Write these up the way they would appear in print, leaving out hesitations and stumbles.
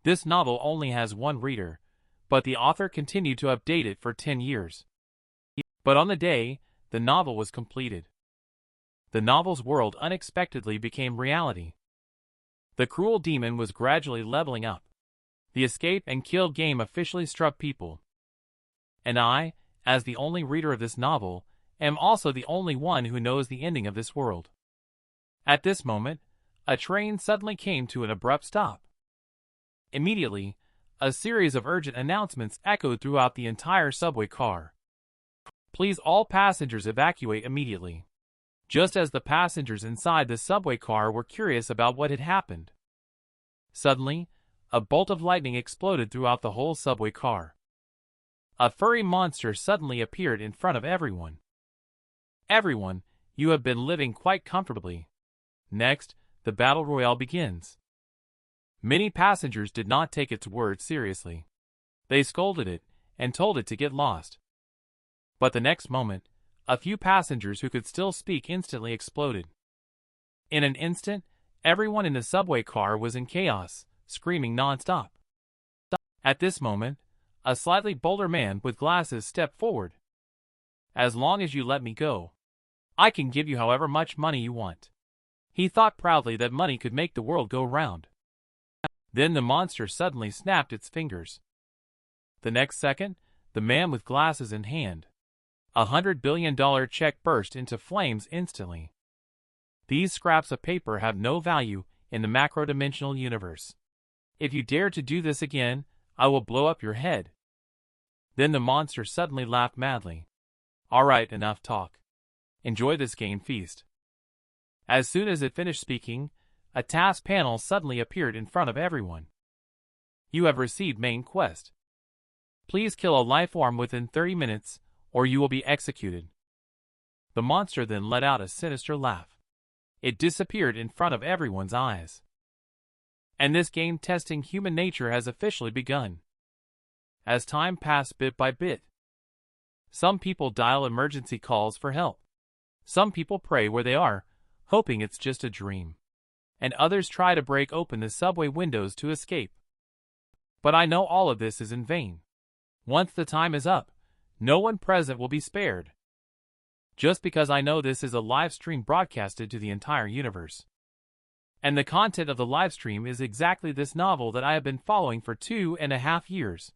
This novel only has one reader, but the author continued to update it for 10 years. But on the day the novel was completed, the novel's world unexpectedly became reality. The cruel demon was gradually leveling up. The escape and kill game officially struck people. And I, as the only reader of this novel, am also the only one who knows the ending of this world. At this moment, a train suddenly came to an abrupt stop. Immediately, a series of urgent announcements echoed throughout the entire subway car. Please all passengers evacuate immediately. Just as the passengers inside the subway car were curious about what had happened, suddenly, a bolt of lightning exploded throughout the whole subway car. A furry monster suddenly appeared in front of everyone. Everyone, you have been living quite comfortably. Next, the battle royale begins. Many passengers did not take its words seriously. They scolded it and told it to get lost. But the next moment, a few passengers who could still speak instantly exploded. In an instant, everyone in the subway car was in chaos, screaming non-stop. At this moment, a slightly bolder man with glasses stepped forward. As long as you let me go, I can give you however much money you want. He thought proudly that money could make the world go round. Then the monster suddenly snapped its fingers. The next second, the man with glasses in hand, $100 billion check burst into flames instantly. These scraps of paper have no value in the macro-dimensional universe. If you dare to do this again, I will blow up your head. Then the monster suddenly laughed madly. All right, enough talk. Enjoy this game feast. As soon as it finished speaking, a task panel suddenly appeared in front of everyone. You have received main quest. Please kill a life form within 30 minutes, or you will be executed. The monster then let out a sinister laugh. It disappeared in front of everyone's eyes. And this game testing human nature has officially begun. As time passed bit by bit, some people dial emergency calls for help. Some people pray where they are, hoping it's just a dream. And others try to break open the subway windows to escape. But I know all of this is in vain. Once the time is up, no one present will be spared. Just because I know this is a live stream broadcasted to the entire universe. And the content of the live stream is exactly this novel that I have been following for 2.5 years.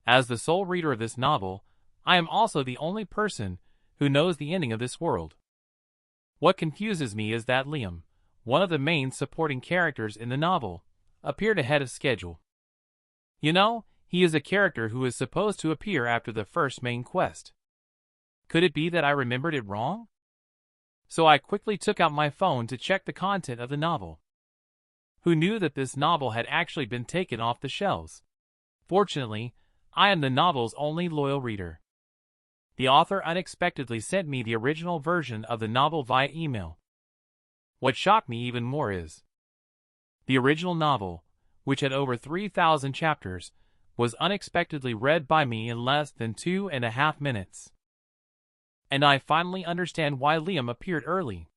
As the sole reader of this novel, I am also the only person who knows the ending of this world. What confuses me is that Liam, one of the main supporting characters in the novel, appeared ahead of schedule. You know, he is a character who is supposed to appear after the first main quest. Could it be that I remembered it wrong? So I quickly took out my phone to check the content of the novel. Who knew that this novel had actually been taken off the shelves? Fortunately, I am the novel's only loyal reader. The author unexpectedly sent me the original version of the novel via email. What shocked me even more is the original novel, which had over 3,000 chapters, was unexpectedly read by me in less than 2.5 minutes. And I finally understand why Liam appeared early.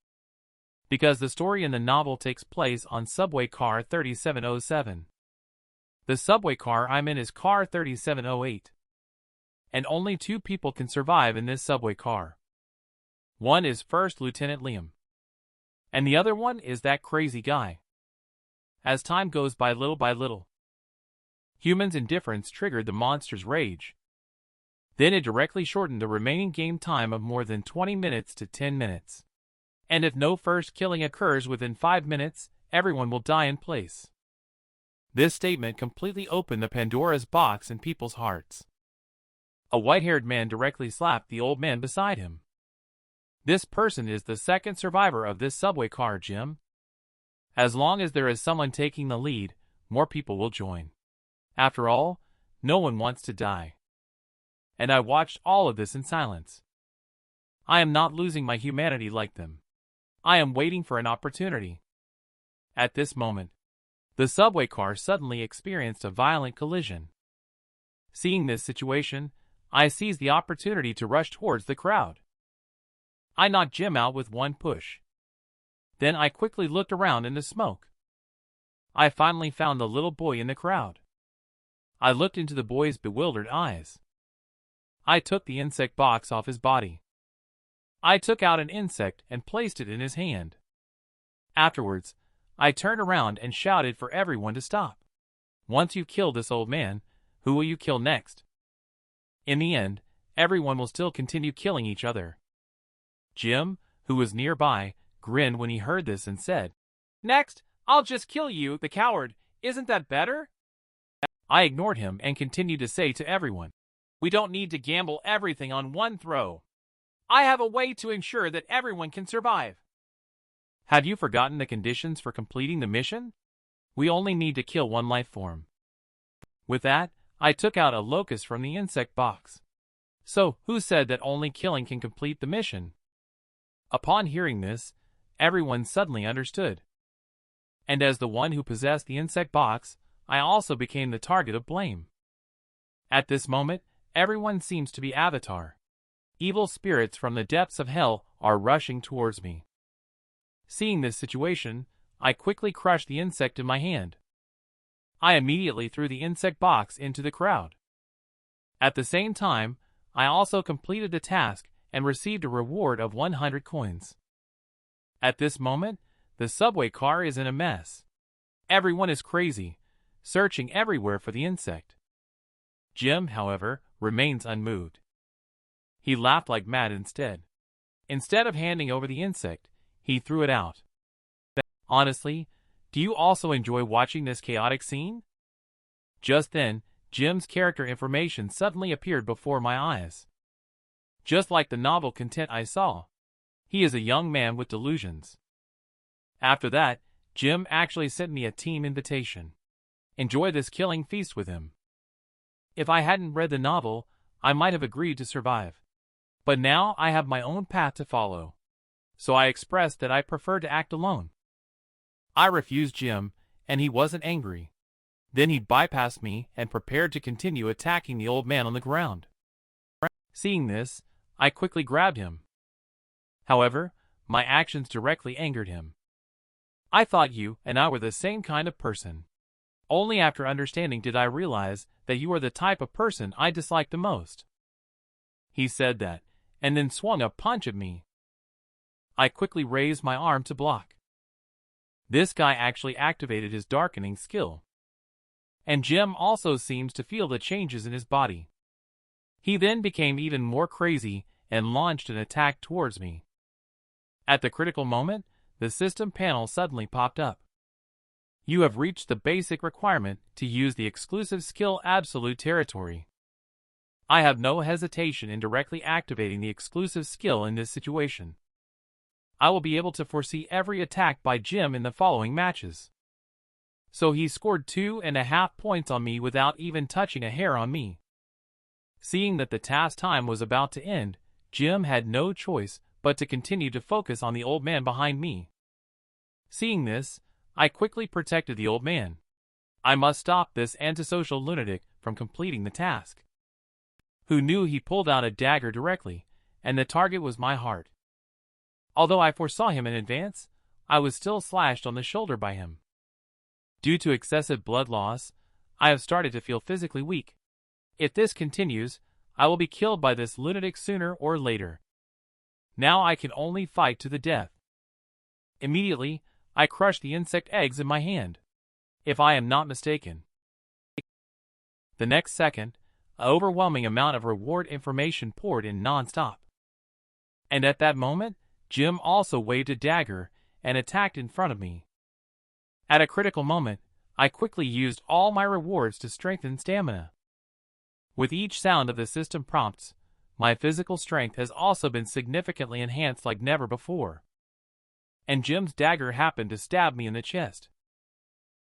Because the story in the novel takes place on subway car 3707. The subway car I'm in is car 3708. And only 2 people can survive in this subway car. One is First Lieutenant Liam. And the other one is that crazy guy. As time goes by little, humans' indifference triggered the monster's rage. Then it directly shortened the remaining game time of more than 20 minutes to 10 minutes. And if no first killing occurs within 5 minutes, everyone will die in place. This statement completely opened the Pandora's box in people's hearts. A white-haired man directly slapped the old man beside him. This person is the second survivor of this subway car, Jim. As long as there is someone taking the lead, more people will join. After all, no one wants to die. And I watched all of this in silence. I am not losing my humanity like them. I am waiting for an opportunity. At this moment, the subway car suddenly experienced a violent collision. Seeing this situation, I seized the opportunity to rush towards the crowd. I knocked Jim out with one push. Then I quickly looked around in the smoke. I finally found the little boy in the crowd. I looked into the boy's bewildered eyes. I took the insect box off his body. I took out an insect and placed it in his hand. Afterwards, I turned around and shouted for everyone to stop. Once you've killed this old man, who will you kill next? In the end, everyone will still continue killing each other. Jim, who was nearby, grinned when he heard this and said, "Next, I'll just kill you, the coward. Isn't that better?" I ignored him and continued to say to everyone, "We don't need to gamble everything on one throw. I have a way to ensure that everyone can survive." Have you forgotten the conditions for completing the mission? We only need to kill one life form. With that, I took out a locust from the insect box. So, who said that only killing can complete the mission? Upon hearing this, everyone suddenly understood. And as the one who possessed the insect box, I also became the target of blame. At this moment, everyone seems to be Avatar. Evil spirits from the depths of hell are rushing towards me. Seeing this situation, I quickly crushed the insect in my hand. I immediately threw the insect box into the crowd. At the same time, I also completed the task and received a reward of 100 coins. At this moment, the subway car is in a mess. Everyone is crazy, searching everywhere for the insect. Jim, however, remains unmoved. He laughed like mad instead. Instead of handing over the insect, he threw it out. Honestly, do you also enjoy watching this chaotic scene? Just then, Jim's character information suddenly appeared before my eyes. Just like the novel content I saw, he is a young man with delusions. After that, Jim actually sent me a team invitation. Enjoy this killing feast with him. If I hadn't read the novel, I might have agreed to survive. But now I have my own path to follow. So I expressed that I prefer to act alone. I refused Jim, and he wasn't angry. Then he bypassed me and prepared to continue attacking the old man on the ground. Seeing this, I quickly grabbed him. However, my actions directly angered him. I thought you and I were the same kind of person. Only after understanding did I realize that you are the type of person I dislike the most. He said that, and then swung a punch at me. I quickly raised my arm to block. This guy actually activated his darkening skill. And Jim also seems to feel the changes in his body. He then became even more crazy and launched an attack towards me. At the critical moment, the system panel suddenly popped up. You have reached the basic requirement to use the exclusive skill Absolute Territory. I have no hesitation in directly activating the exclusive skill in this situation. I will be able to foresee every attack by Jim in the following matches. So he scored 2.5 points on me without even touching a hair on me. Seeing that the task time was about to end, Jim had no choice but to continue to focus on the old man behind me. Seeing this, I quickly protected the old man. I must stop this antisocial lunatic from completing the task. Who knew he pulled out a dagger directly, and the target was my heart. Although I foresaw him in advance, I was still slashed on the shoulder by him. Due to excessive blood loss, I have started to feel physically weak. If this continues, I will be killed by this lunatic sooner or later. Now I can only fight to the death. Immediately, I crushed the insect eggs in my hand. If I am not mistaken. The next second, an overwhelming amount of reward information poured in non-stop. And at that moment, Jim also waved a dagger and attacked in front of me. At a critical moment, I quickly used all my rewards to strengthen stamina. With each sound of the system prompts, my physical strength has also been significantly enhanced like never before. And Jim's dagger happened to stab me in the chest.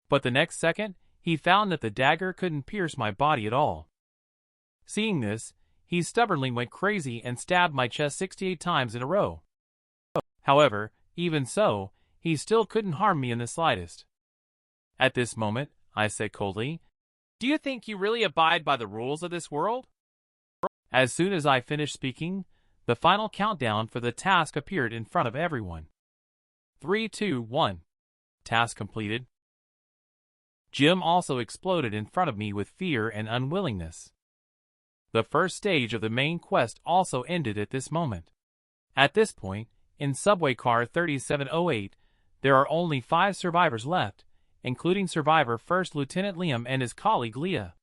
But the next second, he found that the dagger couldn't pierce my body at all. Seeing this, he stubbornly went crazy and stabbed my chest 68 times in a row. However, even so, he still couldn't harm me in the slightest. At this moment, I said coldly, "Do you think you really abide by the rules of this world?" As soon as I finished speaking, the final countdown for the task appeared in front of everyone. 3, 2, 1. Task completed. Jim also exploded in front of me with fear and unwillingness. The first stage of the main quest also ended at this moment. At this point, in subway car 3708, there are only 5 survivors left, including survivor First Lieutenant Liam and his colleague Leah.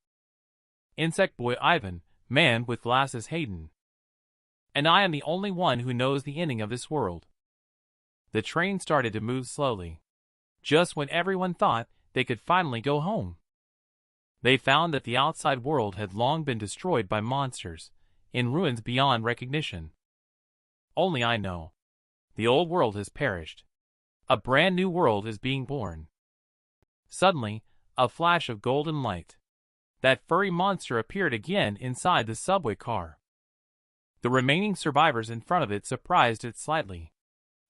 Insect Boy Ivan, Man with Glasses Hayden. And I am the only one who knows the ending of this world. The train started to move slowly. Just when everyone thought they could finally go home, they found that the outside world had long been destroyed by monsters, in ruins beyond recognition. Only I know. The old world has perished. A brand new world is being born. Suddenly, a flash of golden light. That furry monster appeared again inside the subway car. The remaining survivors in front of it surprised it slightly.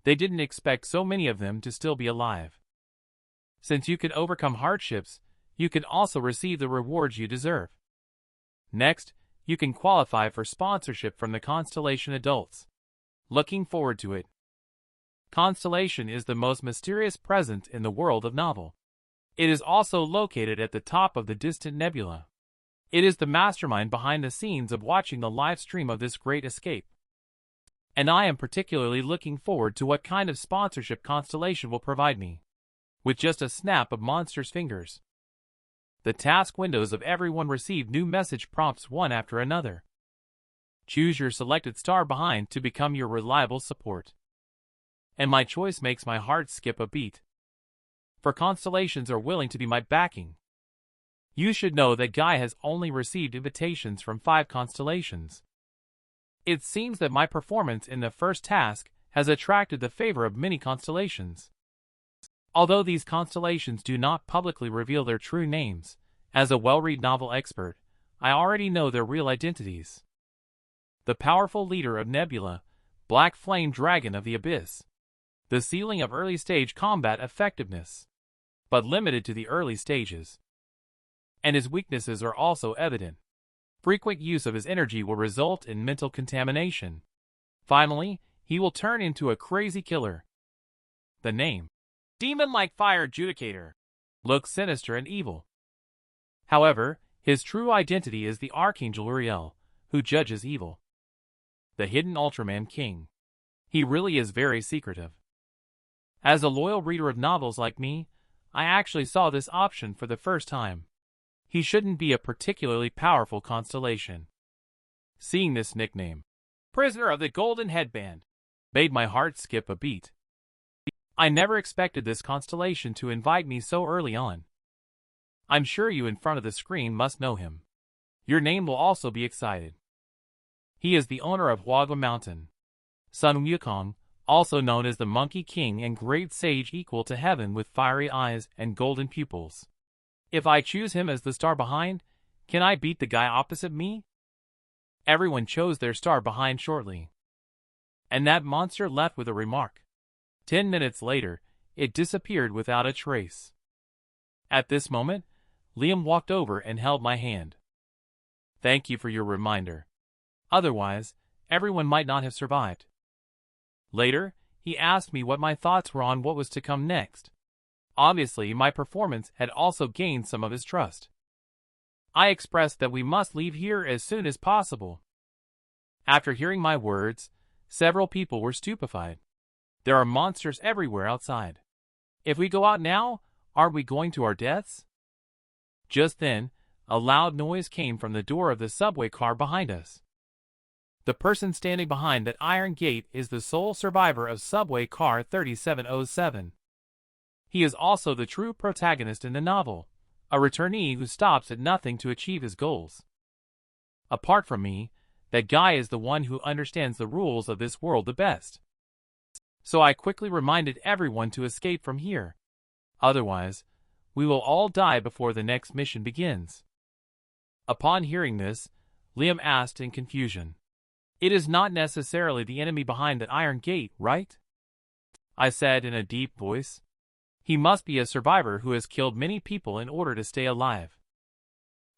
They didn't expect so many of them to still be alive. Since you could overcome hardships, you can also receive the rewards you deserve. Next, you can qualify for sponsorship from the Constellation adults. Looking forward to it. Constellation is the most mysterious presence in the world of novel. It is also located at the top of the distant nebula. It is the mastermind behind the scenes of watching the live stream of this great escape. And I am particularly looking forward to what kind of sponsorship Constellation will provide me. With just a snap of Monster's fingers. The task windows of everyone receive new message prompts one after another. Choose your selected star behind to become your reliable support. And my choice makes my heart skip a beat. For constellations are willing to be my backing. You should know that Guy has only received invitations from 5 constellations. It seems that my performance in the first task has attracted the favor of many constellations. Although these constellations do not publicly reveal their true names, as a well-read novel expert, I already know their real identities. The powerful leader of Nebula, Black Flame Dragon of the Abyss. The ceiling of early-stage combat effectiveness, but limited to the early stages. And his weaknesses are also evident. Frequent use of his energy will result in mental contamination. Finally, he will turn into a crazy killer. The name, Demon-like Fire Adjudicator, looks sinister and evil. However, his true identity is the Archangel Uriel, who judges evil. The hidden Ultraman King. He really is very secretive. As a loyal reader of novels like me, I actually saw this option for the first time. He shouldn't be a particularly powerful constellation. Seeing this nickname, Prisoner of the Golden Headband, made my heart skip a beat. I never expected this constellation to invite me so early on. I'm sure you in front of the screen must know him. Your name will also be excited. He is the owner of Huagua Mountain. Sun Wukong, also known as the Monkey King and Great Sage equal to heaven with fiery eyes and golden pupils. If I choose him as the star behind, can I beat the guy opposite me? Everyone chose their star behind shortly. And that monster left with a remark. 10 minutes later, it disappeared without a trace. At this moment, Liam walked over and held my hand. Thank you for your reminder. Otherwise, everyone might not have survived. Later, he asked me what my thoughts were on what was to come next. Obviously, my performance had also gained some of his trust. I expressed that we must leave here as soon as possible. After hearing my words, several people were stupefied. There are monsters everywhere outside. If we go out now, aren't we going to our deaths? Just then, a loud noise came from the door of the subway car behind us. The person standing behind that iron gate is the sole survivor of subway car 3707. He is also the true protagonist in the novel, a returnee who stops at nothing to achieve his goals. Apart from me, that guy is the one who understands the rules of this world the best. So I quickly reminded everyone to escape from here. Otherwise, we will all die before the next mission begins. Upon hearing this, Liam asked in confusion. It is not necessarily the enemy behind that iron gate, right? I said in a deep voice. He must be a survivor who has killed many people in order to stay alive.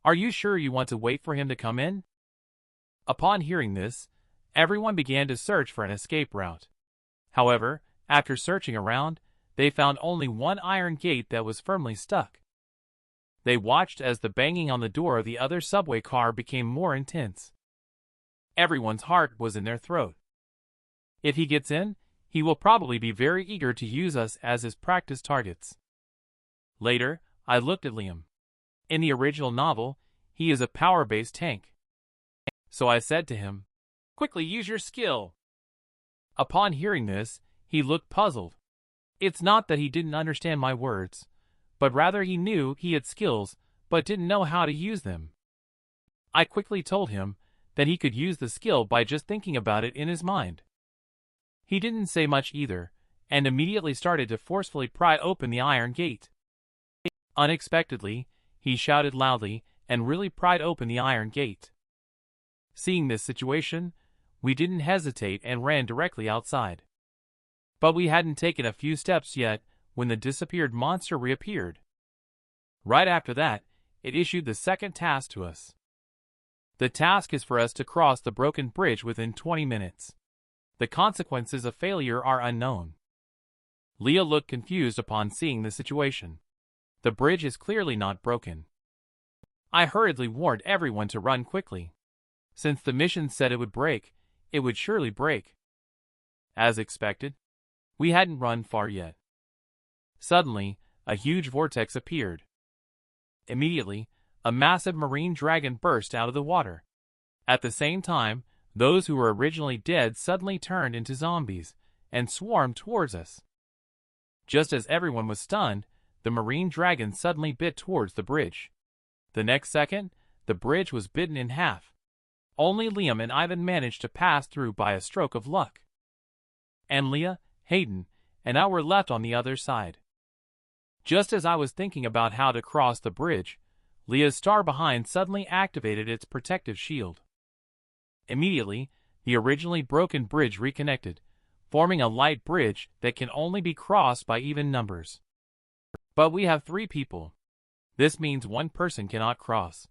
Are you sure you want to wait for him to come in? Upon hearing this, everyone began to search for an escape route. However, after searching around, they found only one iron gate that was firmly stuck. They watched as the banging on the door of the other subway car became more intense. Everyone's heart was in their throat. If he gets in, he will probably be very eager to use us as his practice targets. Later, I looked at Liam. In the original novel, he is a power-based tank. So I said to him, "Quickly use your skill." Upon hearing this, he looked puzzled. It's not that he didn't understand my words, but rather he knew he had skills but didn't know how to use them. I quickly told him that he could use the skill by just thinking about it in his mind. He didn't say much either, and immediately started to forcefully pry open the iron gate. Unexpectedly, he shouted loudly and really pried open the iron gate. Seeing this situation, we didn't hesitate and ran directly outside. But we hadn't taken a few steps yet when the disappeared monster reappeared. Right after that, it issued the second task to us. The task is for us to cross the broken bridge within 20 minutes. The consequences of failure are unknown. Leah looked confused upon seeing the situation. The bridge is clearly not broken. I hurriedly warned everyone to run quickly. Since the mission said it would break, it would surely break. As expected, we hadn't run far yet. Suddenly, a huge vortex appeared. Immediately, a massive marine dragon burst out of the water. At the same time, those who were originally dead suddenly turned into zombies and swarmed towards us. Just as everyone was stunned, the marine dragon suddenly bit towards the bridge. The next second, the bridge was bitten in half. Only Liam and Ivan managed to pass through by a stroke of luck. And Leah, Hayden, and I were left on the other side. Just as I was thinking about how to cross the bridge, Leah's star behind suddenly activated its protective shield. Immediately, the originally broken bridge reconnected, forming a light bridge that can only be crossed by even numbers. But we have 3 people. This means one person cannot cross.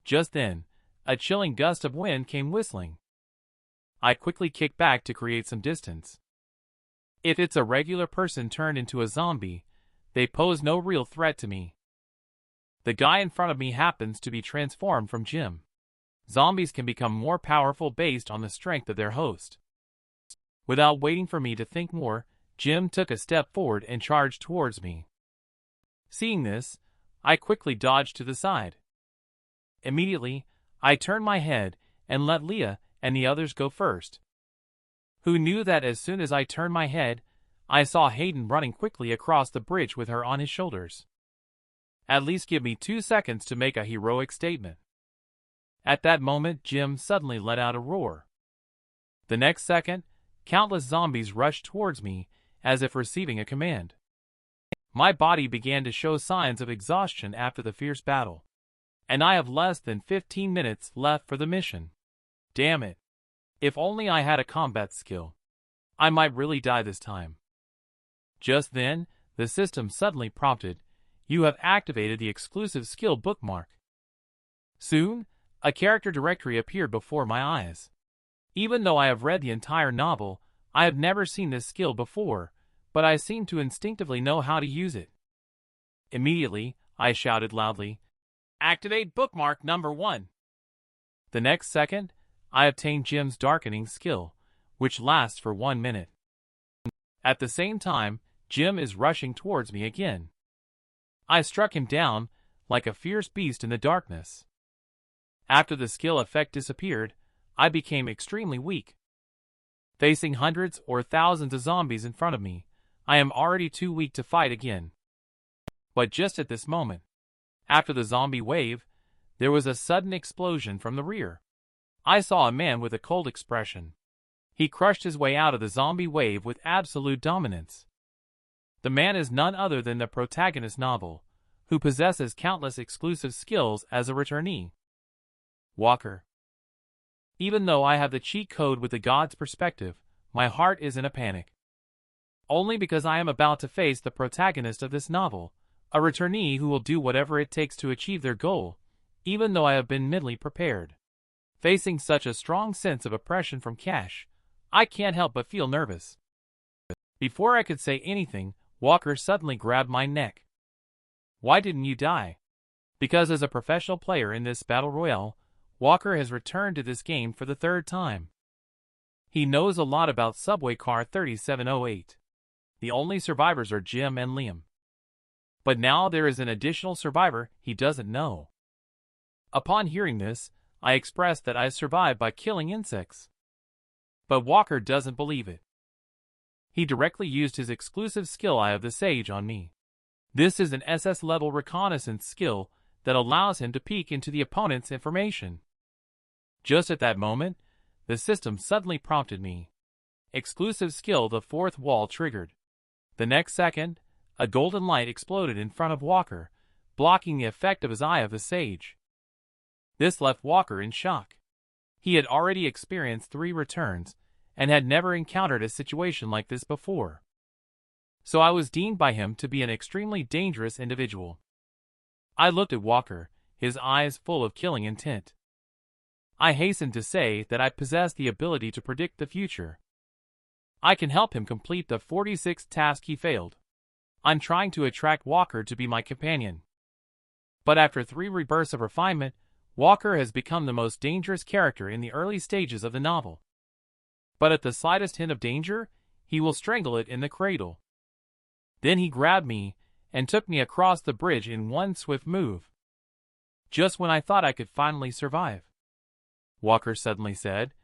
Just then, a chilling gust of wind came whistling. I quickly kicked back to create some distance. If it's a regular person turned into a zombie, they pose no real threat to me. The guy in front of me happens to be transformed from Jim. Zombies can become more powerful based on the strength of their host. Without waiting for me to think more, Jim took a step forward and charged towards me. Seeing this, I quickly dodged to the side. Immediately, I turned my head and let Leah and the others go first. Who knew that as soon as I turned my head, I saw Hayden running quickly across the bridge with her on his shoulders. At least give me 2 seconds to make a heroic statement. At that moment, Jim suddenly let out a roar. The next second, countless zombies rushed towards me as if receiving a command. My body began to show signs of exhaustion after the fierce battle, and I have less than 15 minutes left for the mission. Damn it. If only I had a combat skill. I might really die this time. Just then, the system suddenly prompted, "You have activated the exclusive skill bookmark." Soon, a character directory appeared before my eyes. Even though I have read the entire novel, I have never seen this skill before, but I seem to instinctively know how to use it. Immediately, I shouted loudly, "Activate bookmark number 1." The next second, I obtained Jim's darkening skill, which lasts for 1 minute. At the same time, Jim is rushing towards me again. I struck him down like a fierce beast in the darkness. After the skill effect disappeared, I became extremely weak. Facing hundreds or thousands of zombies in front of me, I am already too weak to fight again. But just at this moment, after the zombie wave, there was a sudden explosion from the rear. I saw a man with a cold expression. He crushed his way out of the zombie wave with absolute dominance. The man is none other than the protagonist novel, who possesses countless exclusive skills as a returnee. Walker. Even though I have the cheat code with the god's perspective, my heart is in a panic. Only because I am about to face the protagonist of this novel, a returnee who will do whatever it takes to achieve their goal, even though I have been mentally prepared. Facing such a strong sense of oppression from Cash, I can't help but feel nervous. Before I could say anything, Walker suddenly grabbed my neck. "Why didn't you die?" Because as a professional player in this battle royale, Walker has returned to this game for the third time. He knows a lot about Subway Car 3708. The only survivors are Jim and Liam. But now there is an additional survivor he doesn't know. Upon hearing this, I expressed that I survived by killing insects. But Walker doesn't believe it. He directly used his exclusive skill Eye of the Sage on me. This is an SS-level reconnaissance skill that allows him to peek into the opponent's information. Just at that moment, the system suddenly prompted me. Exclusive skill, the fourth wall triggered. The next second, a golden light exploded in front of Walker, blocking the effect of his Eye of the Sage. This left Walker in shock. He had already experienced 3 returns, and had never encountered a situation like this before. So I was deemed by him to be an extremely dangerous individual. I looked at Walker, his eyes full of killing intent. I hastened to say that I possess the ability to predict the future. I can help him complete the 46th task he failed. I'm trying to attract Walker to be my companion. But after 3 rebirths of refinement, Walker has become the most dangerous character in the early stages of the novel. But at the slightest hint of danger, he will strangle it in the cradle. Then he grabbed me and took me across the bridge in one swift move. Just when I thought I could finally survive. Walker suddenly said,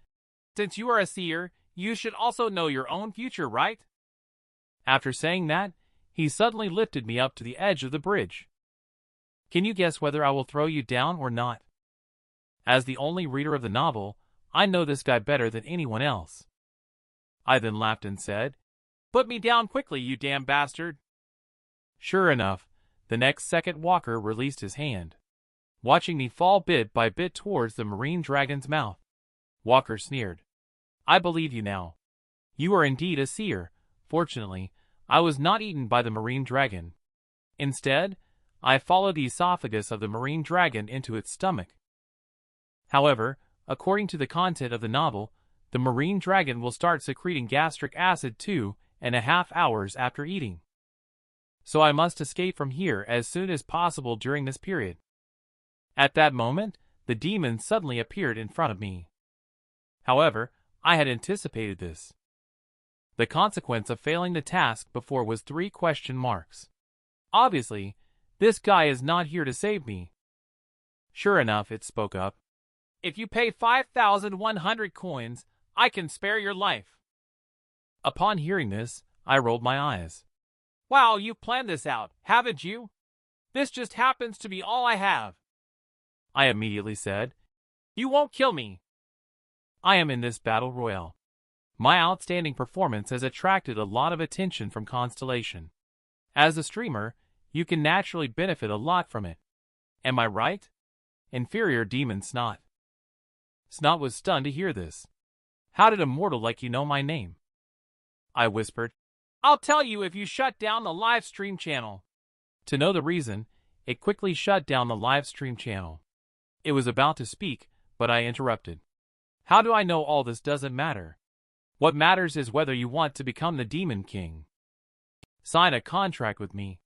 "Since you are a seer, you should also know your own future, right?" After saying that, he suddenly lifted me up to the edge of the bridge. Can you guess whether I will throw you down or not? As the only reader of the novel, I know this guy better than anyone else. I then laughed and said, "Put me down quickly, you damn bastard." Sure enough, the next second Walker released his hand, watching me fall bit by bit towards the marine dragon's mouth. Walker sneered. "I believe you now. You are indeed a seer. Fortunately, I was not eaten by the marine dragon. Instead, I followed the esophagus of the marine dragon into its stomach. However, according to the content of the novel, the marine dragon will start secreting gastric acid 2.5 hours after eating. So I must escape from here as soon as possible during this period." At that moment, the demon suddenly appeared in front of me. However, I had anticipated this. The consequence of failing the task before was 3 question marks. Obviously, this guy is not here to save me. Sure enough, it spoke up. "If you pay 5,100 coins, I can spare your life." Upon hearing this, I rolled my eyes. "Wow, you planned this out, haven't you? This just happens to be all I have." I immediately said, "You won't kill me." I am in this battle royale. My outstanding performance has attracted a lot of attention from Constellation. As a streamer, you can naturally benefit a lot from it. Am I right? Inferior demon Snot. Snot was stunned to hear this. "How did a mortal like you know my name?" I whispered, "I'll tell you if you shut down the live stream channel." To know the reason, it quickly shut down the live stream channel. It was about to speak, but I interrupted. "How do I know all this doesn't matter? What matters is whether you want to become the Demon King. Sign a contract with me.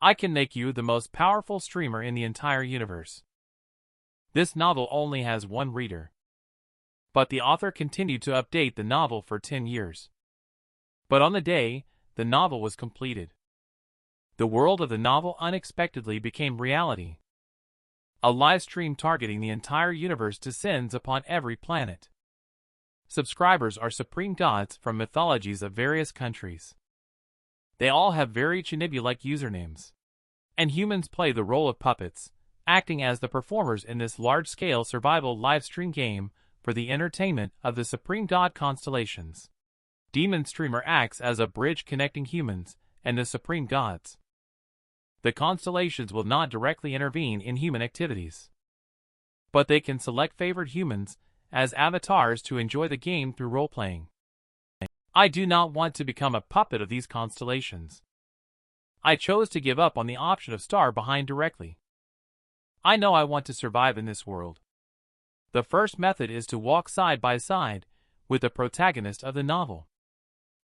I can make you the most powerful streamer in the entire universe." This novel only has 1 reader. But the author continued to update the novel for 10 years. But on the day the novel was completed, the world of the novel unexpectedly became reality. A live stream targeting the entire universe descends upon every planet. Subscribers are supreme gods from mythologies of various countries. They all have very Chibibu-like usernames. And humans play the role of puppets, acting as the performers in this large-scale survival live stream game for the entertainment of the supreme god constellations. Demon Streamer acts as a bridge connecting humans and the supreme gods. The constellations will not directly intervene in human activities, but they can select favored humans as avatars to enjoy the game through role-playing. I do not want to become a puppet of these constellations. I chose to give up on the option of star behind directly. I know I want to survive in this world. The first method is to walk side by side with the protagonist of the novel.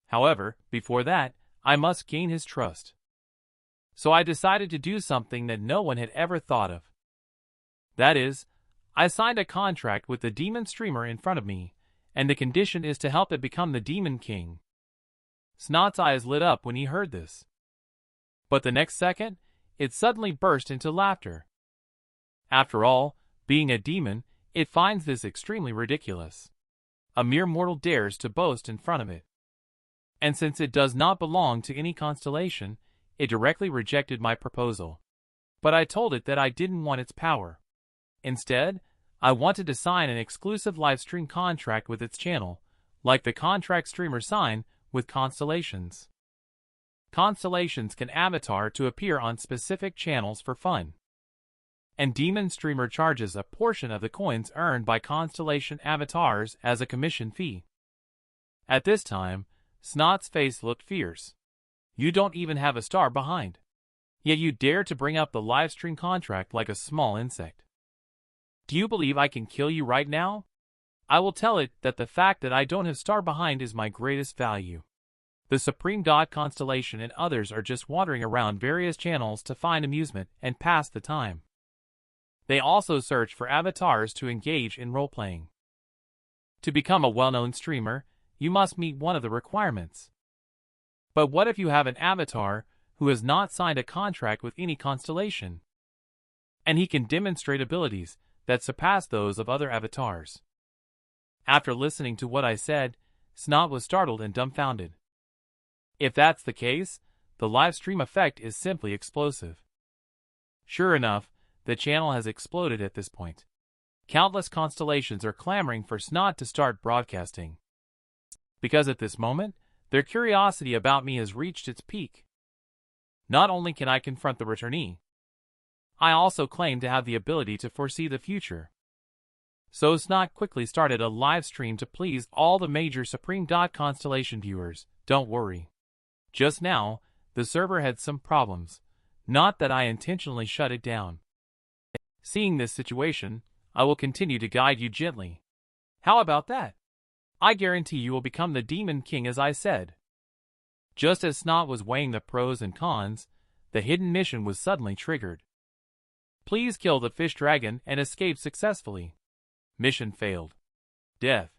However, before that, I must gain his trust. So I decided to do something that no one had ever thought of. That is, I signed a contract with the demon streamer in front of me, and the condition is to help it become the Demon King. Snot's eyes lit up when he heard this. But the next second, it suddenly burst into laughter. After all, being a demon, it finds this extremely ridiculous. A mere mortal dares to boast in front of it. And since it does not belong to any constellation, it directly rejected my proposal. But I told it that I didn't want its power. Instead, I wanted to sign an exclusive livestream contract with its channel, like the contract streamers sign with constellations. Constellations can avatar to appear on specific channels for fun. And Demon Streamer charges a portion of the coins earned by constellation avatars as a commission fee. At this time, Snot's face looked fierce. You don't even have a star behind. Yet you dare to bring up the livestream contract like a small insect. Do you believe I can kill you right now? I will tell it that the fact that I don't have star behind is my greatest value. The Supreme God constellation and others are just wandering around various channels to find amusement and pass the time. They also search for avatars to engage in role-playing. To become a well-known streamer, you must meet one of the requirements. But what if you have an avatar who has not signed a contract with any constellation? And he can demonstrate abilities that surpass those of other avatars. After listening to what I said, Snot was startled and dumbfounded. If that's the case, the live stream effect is simply explosive. Sure enough, the channel has exploded at this point. Countless constellations are clamoring for Snot to start broadcasting. Because at this moment, their curiosity about me has reached its peak. Not only can I confront the returnee, I also claim to have the ability to foresee the future. So Snot quickly started a live stream to please all the major Supreme God constellation viewers. Don't worry. Just now, the server had some problems. Not that I intentionally shut it down. Seeing this situation, I will continue to guide you gently. How about that? I guarantee you will become the Demon King as I said. Just as Snot was weighing the pros and cons, the hidden mission was suddenly triggered. Please kill the fish dragon and escape successfully. Mission failed. Death.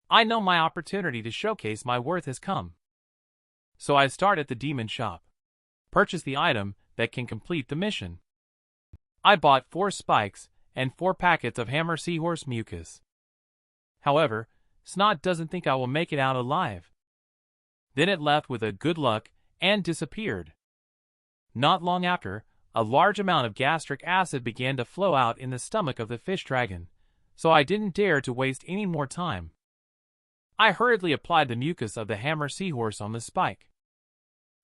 I know my opportunity to showcase my worth has come. So I start at the demon shop. Purchase the item that can complete the mission. I bought 4 spikes and 4 packets of hammer seahorse mucus. However, Snot doesn't think I will make it out alive. Then it left with a good luck and disappeared. Not long after, a large amount of gastric acid began to flow out in the stomach of the fish dragon, so I didn't dare to waste any more time. I hurriedly applied the mucus of the hammer seahorse on the spike.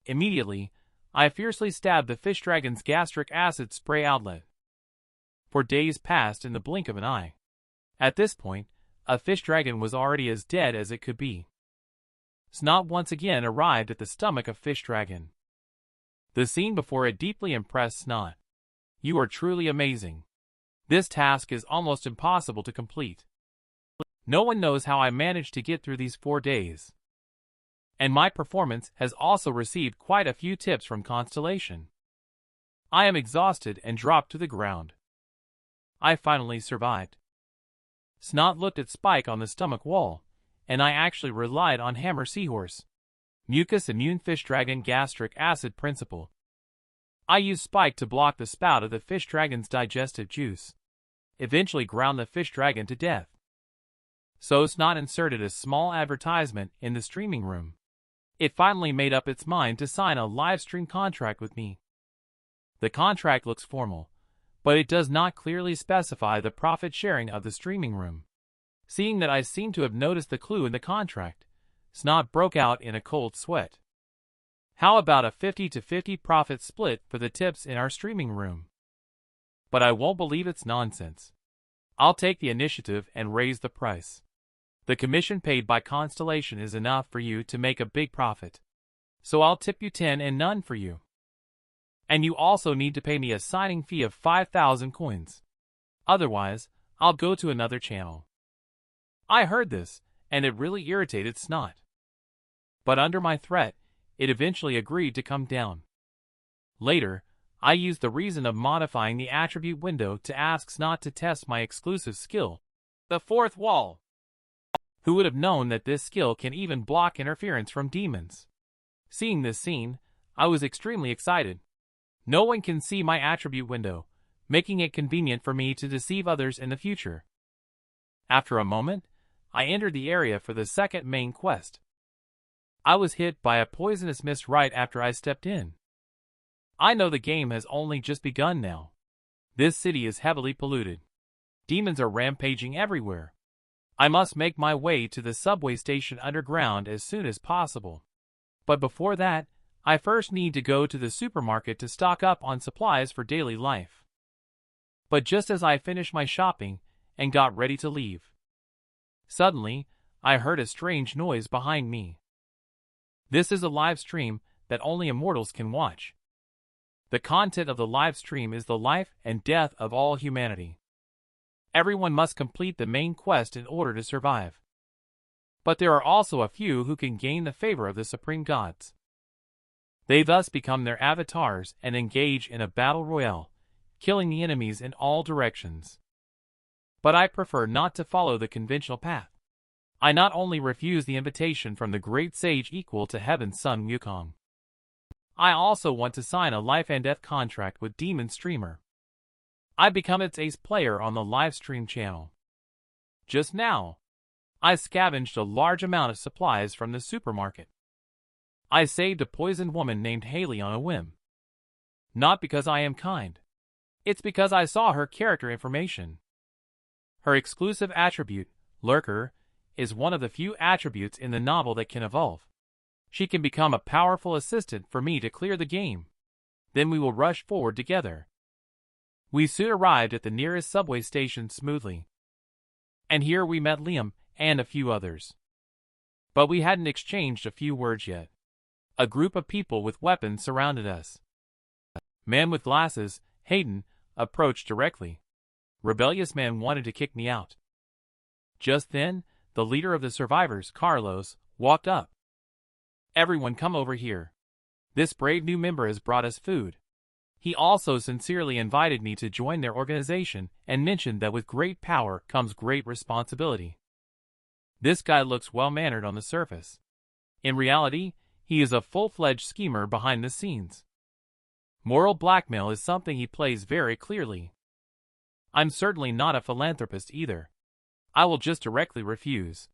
Immediately, I fiercely stabbed the fish dragon's gastric acid spray outlet. For days passed in the blink of an eye. At this point, a fish dragon was already as dead as it could be. Snot once again arrived at the stomach of fish dragon. The scene before it deeply impressed Snot. You are truly amazing. This task is almost impossible to complete. No one knows how I managed to get through these 4 days. And my performance has also received quite a few tips from Constellation. I am exhausted and dropped to the ground. I finally survived. Snot looked at Spike on the stomach wall, and I actually relied on Hammer Seahorse. Mucus Immune Fish Dragon Gastric Acid Principle. I used Spike to block the spout of the fish dragon's digestive juice. Eventually ground the fish dragon to death. So Snot inserted a small advertisement in the streaming room. It finally made up its mind to sign a live stream contract with me. The contract looks formal, but it does not clearly specify the profit sharing of the streaming room. Seeing that I seem to have noticed the clue in the contract, Snot broke out in a cold sweat. How about a 50-50 profit split for the tips in our streaming room? But I won't believe it's nonsense. I'll take the initiative and raise the price. The commission paid by Constellation is enough for you to make a big profit. So I'll tip you 10 and none for you. And you also need to pay me a signing fee of 5,000 coins. Otherwise, I'll go to another channel. I heard this, and it really irritated Snot. But under my threat, it eventually agreed to come down. Later, I used the reason of modifying the attribute window to ask not to test my exclusive skill, the fourth wall. Who would have known that this skill can even block interference from demons? Seeing this scene, I was extremely excited. No one can see my attribute window, making it convenient for me to deceive others in the future. After a moment, I entered the area for the second main quest. I was hit by a poisonous mist right after I stepped in. I know the game has only just begun now. This city is heavily polluted. Demons are rampaging everywhere. I must make my way to the subway station underground as soon as possible. But before that, I first need to go to the supermarket to stock up on supplies for daily life. But just as I finished my shopping and got ready to leave, suddenly, I heard a strange noise behind me. This is a live stream that only immortals can watch. The content of the live stream is the life and death of all humanity. Everyone must complete the main quest in order to survive. But there are also a few who can gain the favor of the supreme gods. They thus become their avatars and engage in a battle royale, killing the enemies in all directions. But I prefer not to follow the conventional path. I not only refuse the invitation from the great sage equal to Heaven's son Wukong, I also want to sign a life and death contract with Demon Streamer. I become its ace player on the live stream channel. Just now, I scavenged a large amount of supplies from the supermarket. I saved a poisoned woman named Haley on a whim. Not because I am kind. It's because I saw her character information. Her exclusive attribute, Lurker, is one of the few attributes in the novel that can evolve. She can become a powerful assistant for me to clear the game. Then we will rush forward together. We soon arrived at the nearest subway station smoothly. And here we met Liam and a few others. But we hadn't exchanged a few words yet. A group of people with weapons surrounded us. Man with glasses, Hayden, approached directly. Rebellious man wanted to kick me out. Just then, the leader of the survivors, Carlos, walked up. Everyone come over here. This brave new member has brought us food. He also sincerely invited me to join their organization and mentioned that with great power comes great responsibility. This guy looks well-mannered on the surface. In reality, he is a full-fledged schemer behind the scenes. Moral blackmail is something he plays very clearly. I'm certainly not a philanthropist either. I will just directly refuse.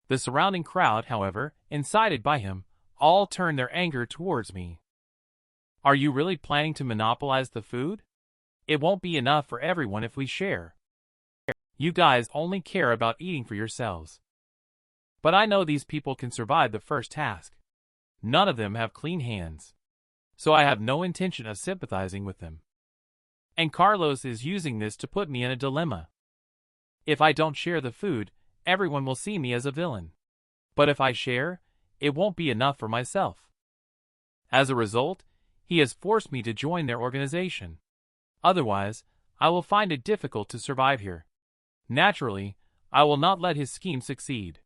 The surrounding crowd, however, incited by him, all turned their anger towards me. Are you really planning to monopolize the food? It won't be enough for everyone if we share. You guys only care about eating for yourselves. But I know these people can survive the first task. None of them have clean hands. So I have no intention of sympathizing with them. And Carlos is using this to put me in a dilemma. If I don't share the food, everyone will see me as a villain. But if I share, it won't be enough for myself. As a result, he has forced me to join their organization. Otherwise, I will find it difficult to survive here. Naturally, I will not let his scheme succeed.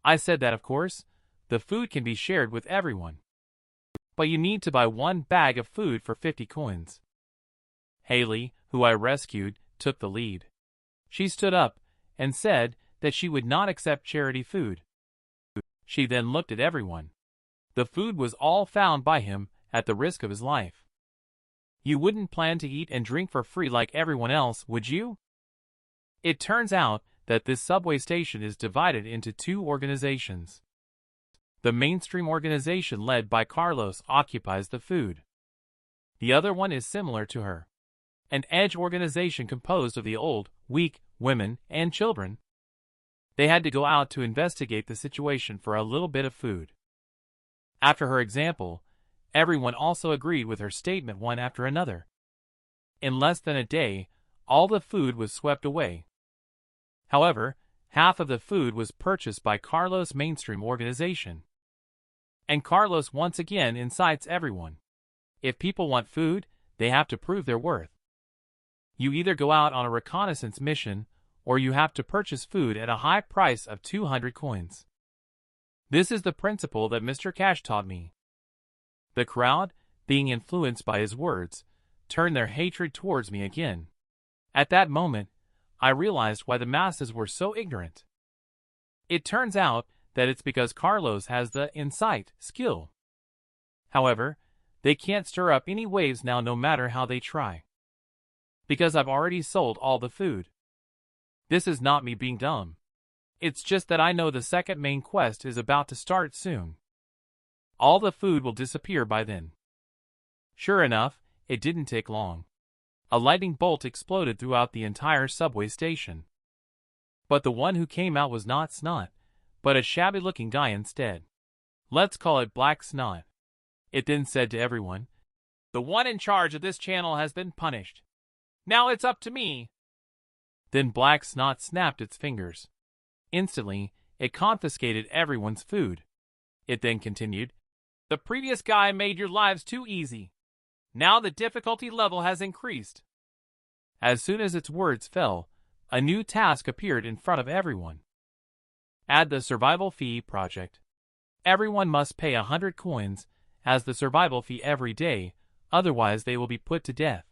I said that, of course, the food can be shared with everyone. But you need to buy one bag of food for 50 coins. Haley, who I rescued, took the lead. She stood up and said that she would not accept charity food. She then looked at everyone. The food was all found by him at the risk of his life. You wouldn't plan to eat and drink for free like everyone else, would you? It turns out that this subway station is divided into two organizations. The mainstream organization led by Carlos occupies the food. The other one is similar to her. An edge organization composed of the old, weak, women, and children. They had to go out to investigate the situation for a little bit of food. After her example, everyone also agreed with her statement one after another. In less than a day, all the food was swept away. However, half of the food was purchased by Carlos' mainstream organization. And Carlos once again incites everyone. If people want food, they have to prove their worth. You either go out on a reconnaissance mission, or you have to purchase food at a high price of 200 coins. This is the principle that Mr. Cash taught me. The crowd, being influenced by his words, turned their hatred towards me again. At that moment, I realized why the masses were so ignorant. It turns out that it's because Carlos has the insight skill. However, they can't stir up any waves now no matter how they try. Because I've already sold all the food. This is not me being dumb. It's just that I know the second main quest is about to start soon. All the food will disappear by then. Sure enough, it didn't take long. A lightning bolt exploded throughout the entire subway station. But the one who came out was not Snot, but a shabby-looking guy instead. Let's call it Black Snot. It then said to everyone, "The one in charge of this channel has been punished. Now it's up to me." Then Black Snot snapped its fingers. Instantly, it confiscated everyone's food. It then continued, "The previous guy made your lives too easy. Now the difficulty level has increased." As soon as its words fell, a new task appeared in front of everyone. Add the survival fee project. Everyone must pay 100 coins as the survival fee every day, otherwise they will be put to death.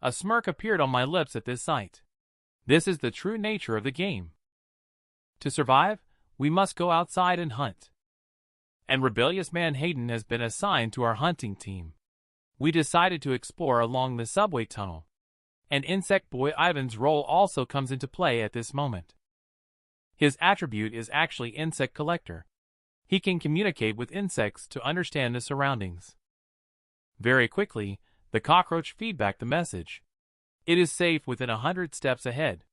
A smirk appeared on my lips at this sight. This is the true nature of the game. To survive, we must go outside and hunt. And rebellious man Hayden has been assigned to our hunting team. We decided to explore along the subway tunnel. And Insect Boy Ivan's role also comes into play at this moment. His attribute is actually Insect Collector. He can communicate with insects to understand the surroundings. Very quickly, the cockroach feedback the message. It is safe within 100 steps ahead.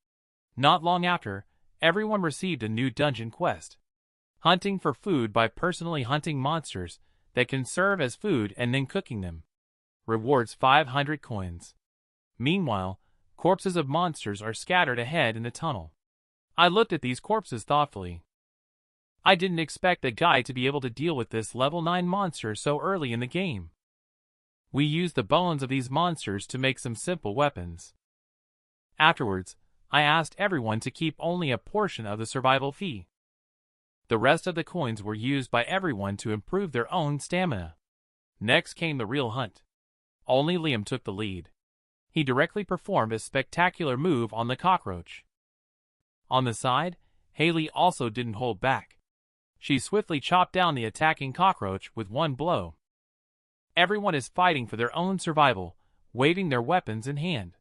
Not long after, everyone received a new dungeon quest. Hunting for food by personally hunting monsters that can serve as food and then cooking them. Rewards 500 coins. Meanwhile, corpses of monsters are scattered ahead in the tunnel. I looked at these corpses thoughtfully. I didn't expect the guy to be able to deal with this level 9 monster so early in the game. We used the bones of these monsters to make some simple weapons. Afterwards, I asked everyone to keep only a portion of the survival fee. The rest of the coins were used by everyone to improve their own stamina. Next came the real hunt. Only Liam took the lead. He directly performed a spectacular move on the cockroach. On the side, Haley also didn't hold back. She swiftly chopped down the attacking cockroach with one blow. Everyone is fighting for their own survival, waving their weapons in hand.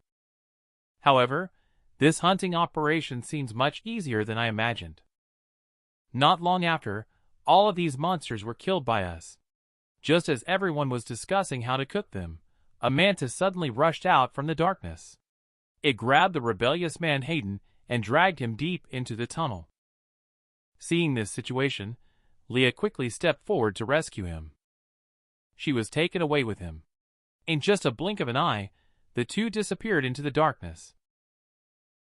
However, this hunting operation seems much easier than I imagined. Not long after, all of these monsters were killed by us. Just as everyone was discussing how to cook them, a mantis suddenly rushed out from the darkness. It grabbed the rebellious man Hayden and dragged him deep into the tunnel. Seeing this situation, Leah quickly stepped forward to rescue him. She was taken away with him. In just a blink of an eye, the two disappeared into the darkness.